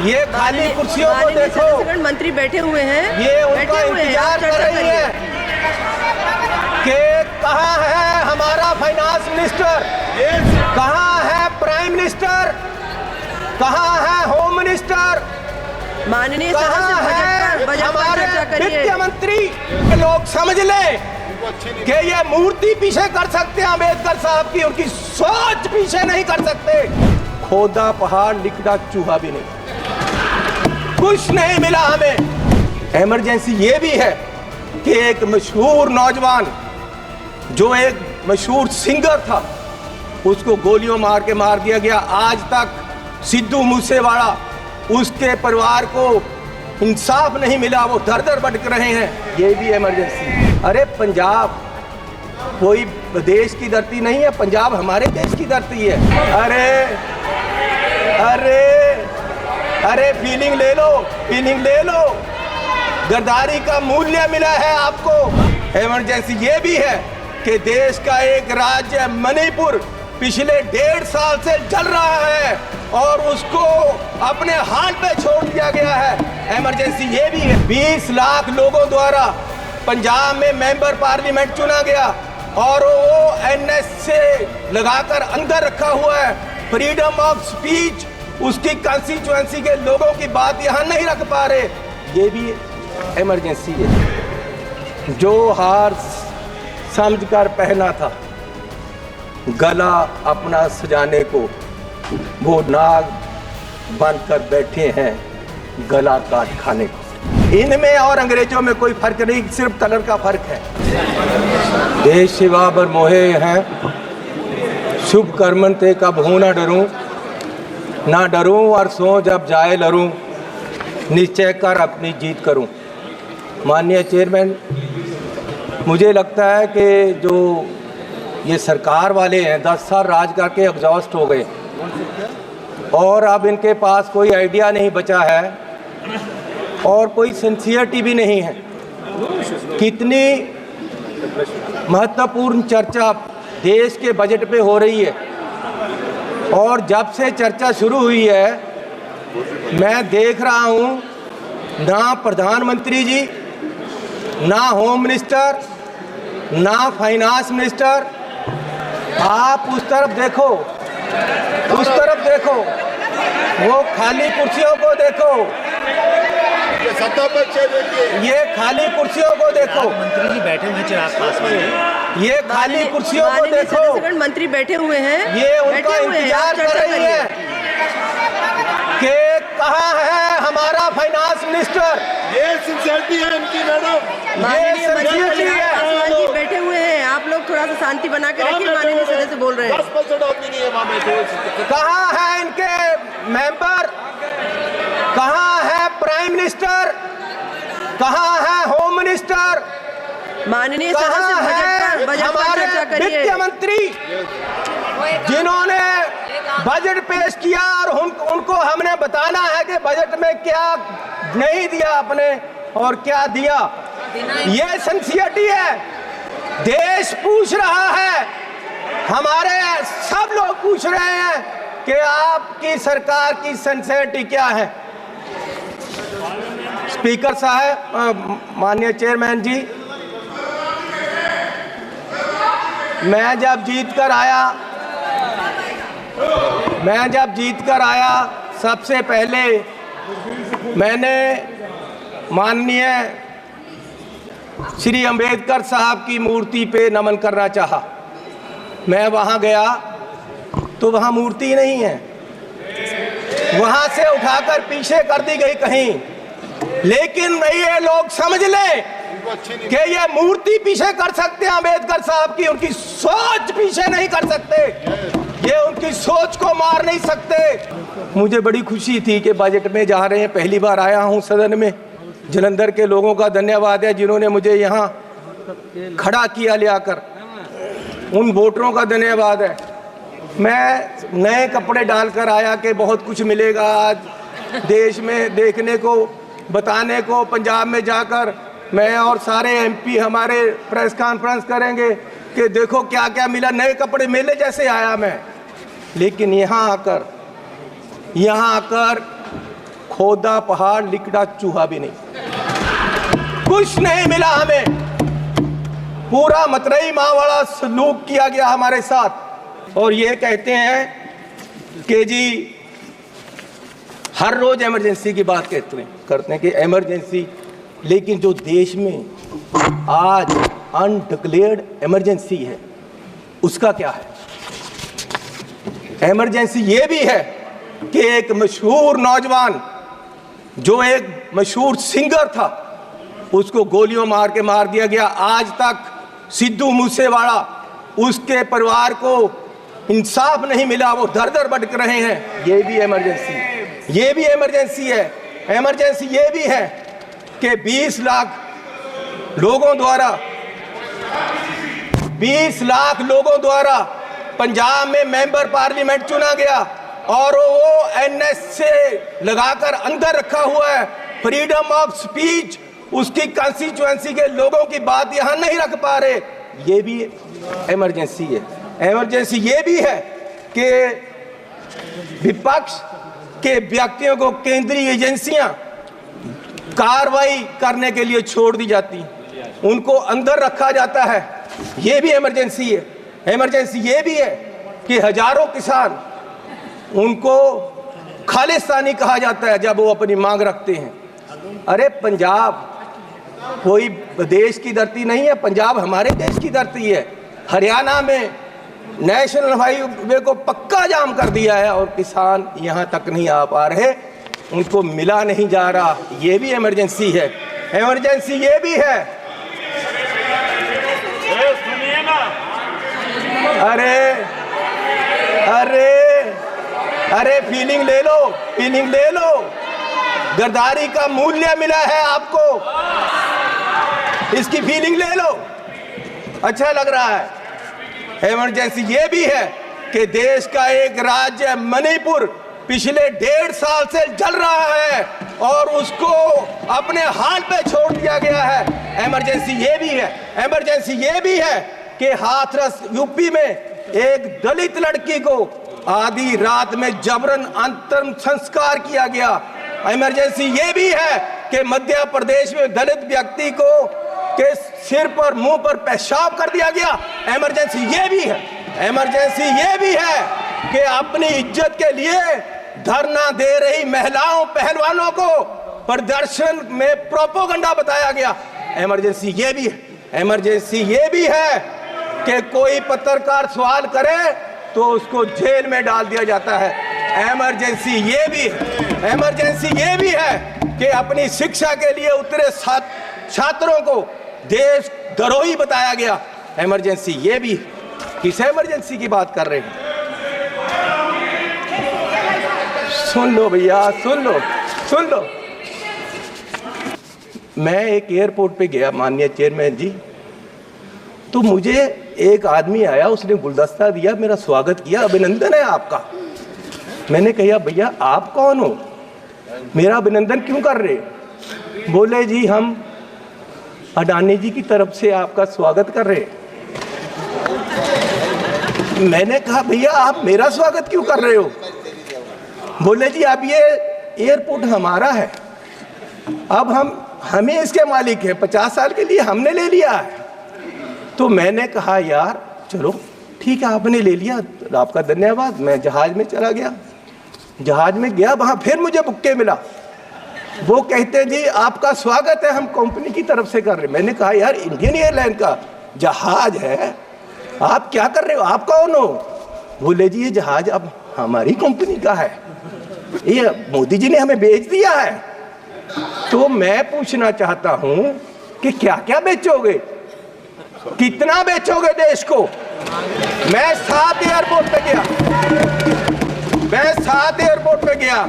ये खाली कुर्सियों को देखो, मंत्री बैठे हुए हैं, ये उनका इंतजार कर रही है कि कहाँ है हमारा फाइनेंस मिनिस्टर, कहाँ है प्राइम मिनिस्टर, कहाँ है होम मिनिस्टर, माननीय कहाँ है हमारे वित्त मंत्री। लोग समझ ले कि ये मूर्ति पीछे कर सकते हैं अम्बेडकर साहब की, उनकी सोच पीछे नहीं कर सकते। खोदा पहाड़ लिखा चूहा भी नहीं, कुछ नहीं मिला हमें। इमरजेंसी ये भी है कि एक मशहूर नौजवान जो एक मशहूर सिंगर था उसको गोलियों मार के मार दिया गया। आज तक सिद्धू मूसेवाला, उसके परिवार को इंसाफ नहीं मिला, वो दर दर भटक रहे हैं। ये भी इमरजेंसी। अरे पंजाब कोई देश की धरती नहीं है, पंजाब हमारे देश की धरती है। अरे फीलिंग ले लो, फीलिंग ले लो। गद्दारी का मूल्य मिला है आपको। इमरजेंसी ये भी है कि देश का एक राज्य मणिपुर पिछले 1.5 साल से जल रहा है और उसको अपने हाल पे छोड़ दिया गया है। इमरजेंसी ये भी है 20 लाख लोगों द्वारा पंजाब में मेंबर पार्लियामेंट चुना गया और वो एनएस से लगाकर अंदर रखा हुआ है। फ्रीडम ऑफ स्पीच, उसकी कॉन्स्टिट्यूएंसी के लोगों की बात यहाँ नहीं रख पा रहे। ये भी इमरजेंसी है। जो हार समझकर पहना था गला अपना सजाने को, वो नाग बनकर बैठे हैं गला काट खाने को। इनमें और अंग्रेजों में कोई फर्क नहीं, सिर्फ कलर का फर्क है। देश सेवा बर मोहे हैं, शुभ कर्मन ते कब हूँ ना डरूं, ना डरूं और सो जब जाए लरूं, निश्चय कर अपनी जीत करूं। माननीय चेयरमैन, मुझे लगता है कि जो ये सरकार वाले हैं 10 साल राज करके एग्जॉस्ट हो गए और अब इनके पास कोई आइडिया नहीं बचा है और कोई सिंसियरिटी भी नहीं है। कितनी महत्वपूर्ण चर्चा देश के बजट पे हो रही है और जब से चर्चा शुरू हुई है मैं देख रहा हूँ ना प्रधानमंत्री जी, ना होम मिनिस्टर, ना फाइनेंस मिनिस्टर। आप उस तरफ देखो, उस तरफ देखो, वो खाली कुर्सियों को देखो, ये खाली कुर्सियों को देखो। मंत्री जी बैठे हुए चिराग पासवान, ये खाली कुर्सियों को देखो। मंत्री बैठे हुए हैं, ये उनका इंतजार कर रही है कि कहाँ है हमारा फाइनेंस मिनिस्टर। ये सिंसियरिटी है इनकी मैडम। माननीय मंत्री जी बैठे हुए हैं, आप लोग थोड़ा सा शांति बना के रखिए। माननीय सदस्य बोल रहे हैं। 10% आदमी नहीं है वहाँ में। कहाँ है इनके मेंबर, कहाँ है प्राइम मिनिस्टर, कहाँ है होम मिनिस्टर, माननीय कहाँ है हमारे वित्त मंत्री जिन्होंने बजट पेश किया और उनको हमने बताना है कि बजट में क्या नहीं दिया आपने और क्या दिया। ये सिंसियरिटी है। देश पूछ रहा है, हमारे सब लोग पूछ रहे हैं कि आपकी सरकार की सिंसियरिटी क्या है। स्पीकर साहब, माननीय चेयरमैन जी, मैं जब जीत कर आया सबसे पहले मैंने माननीय श्री अंबेडकर साहब की मूर्ति पे नमन करना चाहा। मैं वहाँ गया तो वहाँ मूर्ति नहीं है, वहाँ से उठाकर पीछे कर दी गई कहीं। लेकिन ये लोग समझ लें कि ये मूर्ति पीछे कर सकते हैं अंबेडकर साहब की, उनकी सोच पीछे नहीं कर सकते, ये उनकी सोच को मार नहीं सकते। मुझे बड़ी खुशी थी कि बजट में जा रहे हैं, पहली बार आया हूं सदन में। जलंधर के लोगों का धन्यवाद है जिन्होंने मुझे यहाँ खड़ा किया ले आकर, उन वोटरों का धन्यवाद है। मैं नए कपड़े डालकर आया कि बहुत कुछ मिलेगा आज देश में देखने को, बताने को। पंजाब में जाकर मैं और सारे एमपी हमारे प्रेस कॉन्फ्रेंस करेंगे कि देखो क्या क्या मिला, नए कपड़े मेले जैसे आया मैं। लेकिन यहाँ आकर खोदा पहाड़ लिकड़ा चूहा भी नहीं, कुछ नहीं मिला हमें। पूरा मतरई माँ वाला सलूक किया गया हमारे साथ। और ये कहते हैं कि जी हर रोज इमरजेंसी की बात करते हैं कि इमरजेंसी, लेकिन जो देश में आज अनडिक्लेयर्ड इमरजेंसी है उसका क्या है? इमरजेंसी ये भी है कि एक मशहूर नौजवान जो एक मशहूर सिंगर था उसको गोलियों मार के मार दिया गया। आज तक सिद्धू मूसेवाला, उसके परिवार को इंसाफ नहीं मिला, वो दर दर भटक रहे हैं। ये भी इमरजेंसी, ये भी इमरजेंसी है। इमरजेंसी ये भी है कि 20 लाख लोगों द्वारा पंजाब में मेंबर पार्लियामेंट चुना गया और वो एनएस से लगाकर अंदर रखा हुआ है। फ्रीडम ऑफ स्पीच, उसकी कंस्टिट्यूएंसी के लोगों की बात यहां नहीं रख पा रहे, ये भी इमरजेंसी है। इमरजेंसी ये भी है कि विपक्ष के व्यक्तियों को केंद्रीय एजेंसियां कार्रवाई करने के लिए छोड़ दी जाती, उनको अंदर रखा जाता है, ये भी इमरजेंसी है। इमरजेंसी ये भी है कि हजारों किसान, उनको खालिस्तानी कहा जाता है जब वो अपनी मांग रखते हैं। अरे पंजाब कोई देश की धरती नहीं है, पंजाब हमारे देश की धरती है। हरियाणा में नेशनल हाईवे को पक्का जाम कर दिया है और किसान यहाँ तक नहीं आ पा रहे, उनको मिला नहीं जा रहा, ये भी इमरजेंसी है। इमरजेंसी ये भी है, अरे फीलिंग ले लो, फीलिंग ले लो। गद्दारी का मूल्य मिला है आपको, इसकी फीलिंग ले लो, अच्छा लग रहा है। इमरजेंसी ये भी है कि देश का एक राज्य मणिपुर पिछले 1.5 साल से जल रहा है और उसको अपने हाल पे छोड़ दिया गया है। इमरजेंसी ये भी है। इमरजेंसी ये भी है कि हाथरस यूपी में एक दलित लड़की को आधी रात में जबरन अंतिम संस्कार किया गया। इमरजेंसी ये भी है कि मध्य प्रदेश में दलित व्यक्ति को के सिर पर, मुंह पर पेशाब कर दिया गया। इमरजेंसी ये भी है। इमरजेंसी ये भी है कि अपनी इज्जत के लिए धरना दे रही महिलाओं, पहलवानों को प्रदर्शन में प्रोपोगंडा बताया गया। इमरजेंसी ये भी है। इमरजेंसी ये भी है कि कोई पत्रकार सवाल करे तो उसको जेल में डाल दिया जाता है। इमरजेंसी ये भी है। इमरजेंसी ये भी है कि अपनी शिक्षा के लिए उतरे छात्रों को देश द्रोही बताया गया। इमरजेंसी ये भी। किस इमरजेंसी की बात कर रहे हैं? सुन लो भैया, सुन लो, सुन लो। मैं एक एयरपोर्ट पे गया, माननीय चेयरमैन जी, तो मुझे एक आदमी आया, उसने गुलदस्ता दिया, मेरा स्वागत किया, अभिनंदन है आपका। मैंने कहा भैया आप कौन हो, मेरा अभिनंदन क्यों कर रहे? बोले जी हम अडानी जी की तरफ से आपका स्वागत कर रहे। मैंने कहा भैया आप मेरा स्वागत क्यों कर रहे हो? बोले जी अब ये एयरपोर्ट हमारा है, अब हमें इसके मालिक है, 50 साल के लिए हमने ले लिया है। तो मैंने कहा यार चलो ठीक है, आपने ले लिया, आपका धन्यवाद। मैं जहाज में चला गया, जहाज में गया, वहां फिर मुझे बुक्के मिला। वो कहते जी आपका स्वागत है, हम कंपनी की तरफ से कर रहे। मैंने कहा यार इंडियन एयरलाइन का जहाज है, आप क्या कर रहे हो, आप कौन हो? बोले जी ये जहाज अब हमारी कंपनी का है, ये मोदी जी ने हमें बेच दिया है। तो मैं पूछना चाहता हूं कि क्या क्या बेचोगे, कितना बेचोगे देश को? मैं 7 एयरपोर्ट पे गया,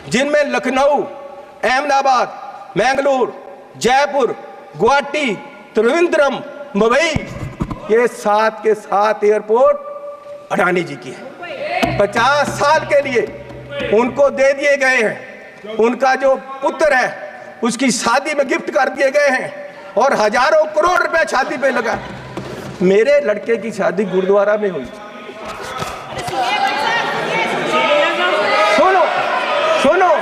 जिनमें लखनऊ, अहमदाबाद, मैंगलोर, जयपुर, गुवाहाटी, त्रिवेंद्रम, मुंबई, ये 7 के 7 एयरपोर्ट अडानी जी की है। 50 साल के लिए उनको दे दिए गए हैं। उनका जो पुत्र है उसकी शादी में गिफ्ट कर दिए गए हैं और हजारों करोड़ रुपए शादी पे लगा। मेरे लड़के की शादी गुरुद्वारा में हुई। सुनो सुनो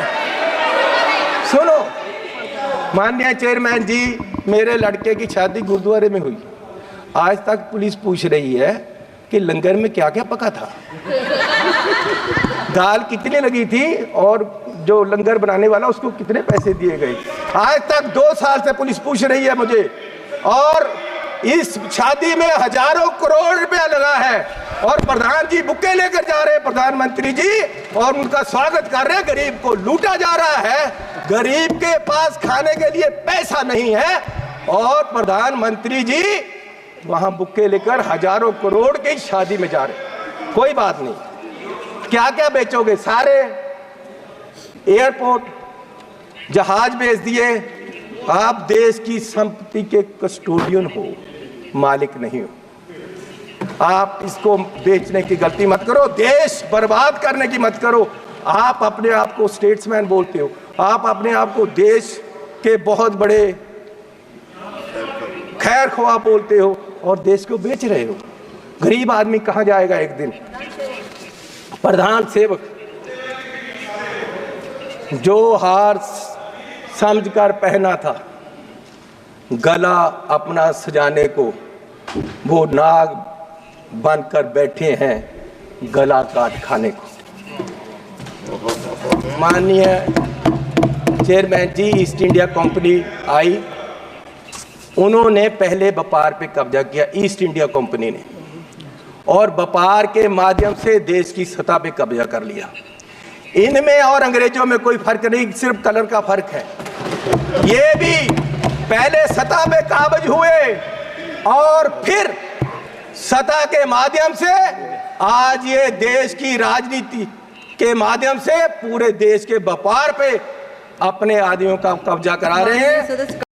माननीय चेयरमैन जी, मेरे लड़के की शादी गुरुद्वारे में हुई। आज तक पुलिस पूछ रही है कि लंगर में क्या क्या पका था, दाल कितनी लगी थी और जो लंगर बनाने वाला उसको कितने पैसे दिए गए। आज तक 2 साल से पुलिस पूछ रही है मुझे। और इस शादी में हजारों करोड़ रुपया लगा है और प्रधान जी बुके लेकर जा रहे हैं, प्रधानमंत्री जी, और उनका स्वागत कर रहे हैं। गरीब को लूटा जा रहा है, गरीब के पास खाने के लिए पैसा नहीं है और प्रधानमंत्री जी वहां बुके लेकर हजारों करोड़ की शादी में जा रहे। कोई बात नहीं, क्या क्या बेचोगे? सारे एयरपोर्ट, जहाज बेच दिए। आप देश की संपत्ति के कस्टोडियन हो, मालिक नहीं हो। आप इसको बेचने की गलती मत करो, देश बर्बाद करने की मत करो। आप अपने आप को स्टेट्समैन बोलते हो, आप अपने आप को देश के बहुत बड़े खैर ख्वाह बोलते हो और देश को बेच रहे हो। गरीब आदमी कहां जाएगा एक दिन? प्रधान सेवक जो हार समझकर पहना था, गला अपना सजाने को, वो नाग बनकर बैठे हैं गला काट खाने को। माननीय चेयरमैन जी, ईस्ट इंडिया कंपनी आई, उन्होंने पहले व्यापार पे कब्जा किया, ईस्ट इंडिया कंपनी ने, और व्यापार के माध्यम से देश की सतह पे कब्जा कर लिया। इनमें और अंग्रेजों में कोई फर्क नहीं, सिर्फ कलर का फर्क है। ये भी पहले सतह पे काबज हुए और फिर सतह के माध्यम से आज ये देश की राजनीति के माध्यम से पूरे देश के व्यापार पे अपने आदमियों का कब्जा करा रहे हैं।